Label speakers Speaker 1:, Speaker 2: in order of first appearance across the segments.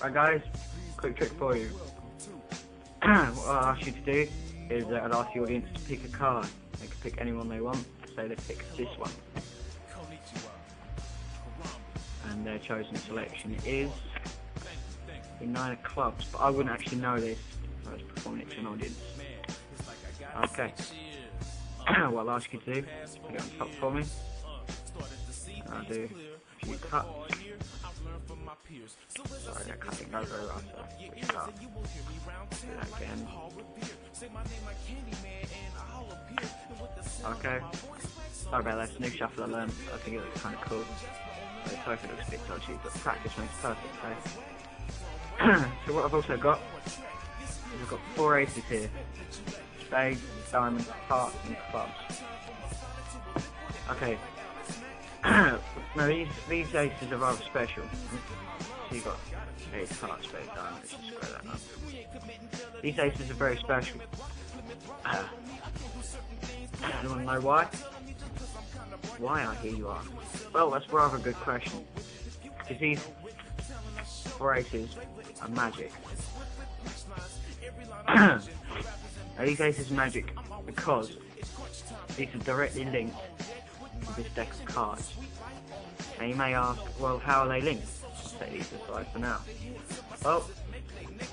Speaker 1: Right guys, quick trick for you. What I'll ask you to do is I'll ask the audience to pick a card. They can pick anyone they want, so they pick this one. And their chosen selection is the 9 of clubs, but I wouldn't actually know this if I was performing it to an audience. Okay. What I'll ask you to do, put it on top for me. I'll do a few cuts. Sorry, that cut didn't go very well, so quick cut. Do that again. Okay. Sorry about that, it's a new shuffle I learned. I think it looks kind of cool. Sorry if it looks a bit dodgy, but practice makes perfect, so. So what I've also got is I've got 4 aces here. Spades, diamonds, hearts and clubs. Okay. Now these aces are rather special. So you've got ace, hearts, spades, diamonds, just square that up. These aces are very special. You want to know why? Why, I hear you ask? Well, that's a rather good question. Because these 4 aces are magic. Now, these aces are magic because these are directly linked to this deck of cards. Now you may ask, well, how are they linked? I'll set these aside for now. Well,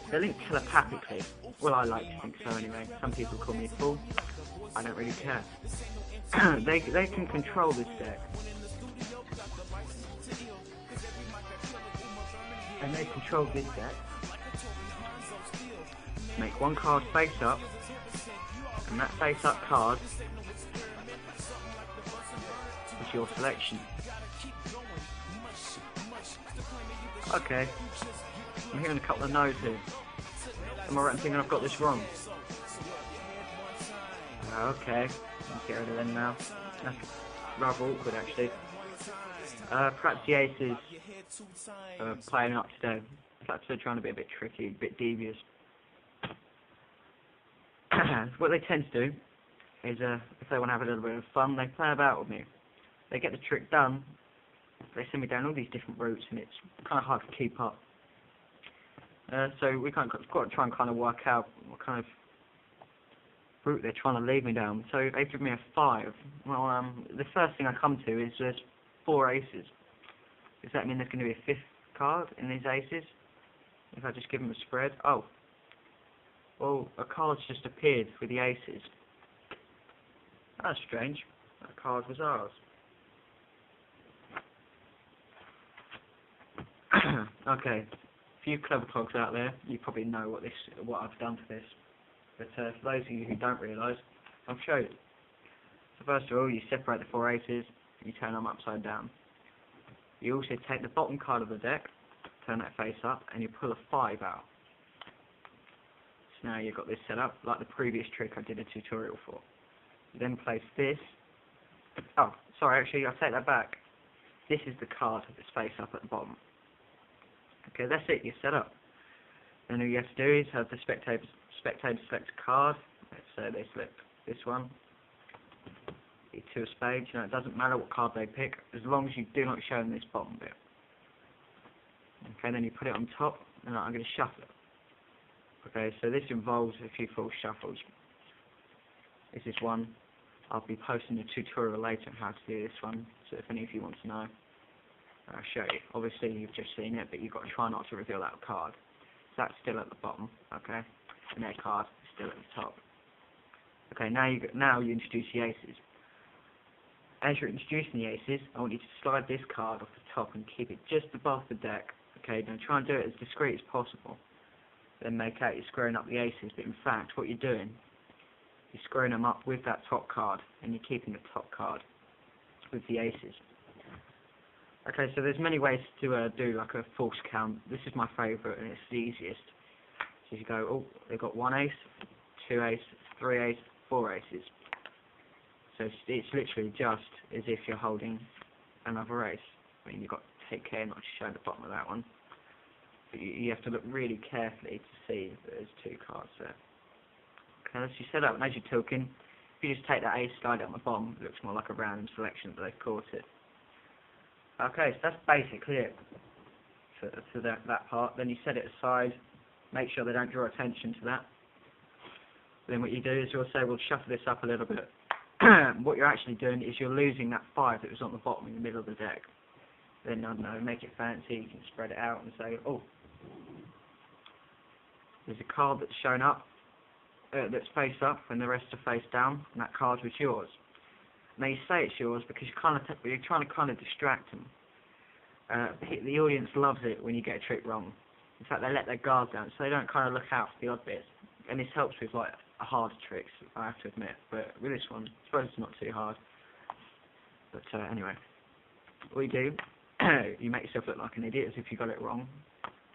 Speaker 1: they're linked telepathically. Well, I like to think so anyway. Some people call me a fool. I don't really care. They can control this deck. And they control this deck. Make one card face up, and that face up card is your selection. Okay, I'm hearing a couple of no's here. Am I right in thinking I've got this wrong? Okay, let's get rid of them now. That's rather awkward actually. Perhaps the aces are playing up today. Perhaps they're trying to be a bit tricky, a bit devious. What they tend to do is, if they want to have a little bit of fun, they play about with me. They get the trick done, they send me down all these different routes, and it's kind of hard to keep up. So we've got to try and kind of work out what kind of route they're trying to lead me down. So they give me a 5. Well, the first thing I come to is there's 4 aces. Does that mean there's going to be a 5th card in these aces? If I just give them a spread? Oh. Well, a card's just appeared with the aces. That's strange. That card was ours. Okay. A few clever clogs out there, you probably know what I've done for this. But for those of you who don't realise, I'll show you. So first of all, you separate the 4 aces, you turn them upside down. You also take the bottom card of the deck, turn that face up, and you pull a 5 out. So now you've got this set up like the previous trick I did a tutorial for. You then place this. Oh, sorry, actually, I'll take that back. This is the card that's face up at the bottom. Okay, that's it, you're set up. Then all you have to do is have the spectator select a card. Let's say they select this one. The 2 of spades. You know, it doesn't matter what card they pick, as long as you do not show them this bottom bit. Okay, then you put it on top, and I'm going to shuffle it. Okay, so this involves a few full shuffles. This is one. I'll be posting a tutorial later on how to do this one, so if any of you want to know, I'll show you. Obviously you've just seen it, but you've got to try not to reveal that card. So that's still at the bottom, okay? And their card is still at the top. Okay, now you introduce the aces. As you're introducing the aces, I want you to slide this card off the top and keep it just above the deck. Okay, now try and do it as discreet as possible. Then make out you're squaring up the aces, but in fact what you're doing, you're squaring them up with that top card, and you're keeping the top card with the aces. Okay, so there's many ways to do like a false count. This is my favourite, and it's the easiest. So you go, oh, they've got 1 ace, 2 ace, 3 ace, 4 aces. So it's literally just as if you're holding another ace. I mean, you've got to take care not to show the bottom of that one. But you have to look really carefully to see that there's 2 cards there. Okay, as you set up, and as you're talking, if you just take that ace, slide it on the bottom, it looks more like a random selection, but they've caught it. Okay, so that's basically it. to that part. Then you set it aside, make sure they don't draw attention to that. Then what you do is you'll say, we'll shuffle this up a little bit. What you're actually doing is you're losing that 5 that was on the bottom in the middle of the deck. Then, I don't know, make it fancy, you can spread it out and say, oh, there's a card that's shown up, that's face up, and the rest are face down, and that card was yours. Now you say it's yours because you're trying to kind of distract them. The audience loves it when you get a trick wrong. In fact, they let their guard down, so they don't kind of look out for the odd bits. And this helps with like harder tricks, I have to admit. But with this one, I suppose it's not too hard. But anyway, what you do, you make yourself look like an idiot as if you got it wrong.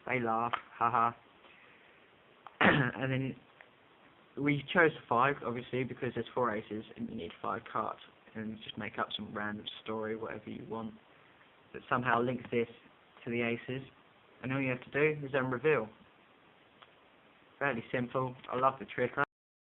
Speaker 1: They laugh, haha. And then we chose 5, obviously, because there's 4 aces and you need 5 cards. And just make up some random story, whatever you want, that somehow links this to the aces. And all you have to do is then reveal. Fairly simple. I love the trick. I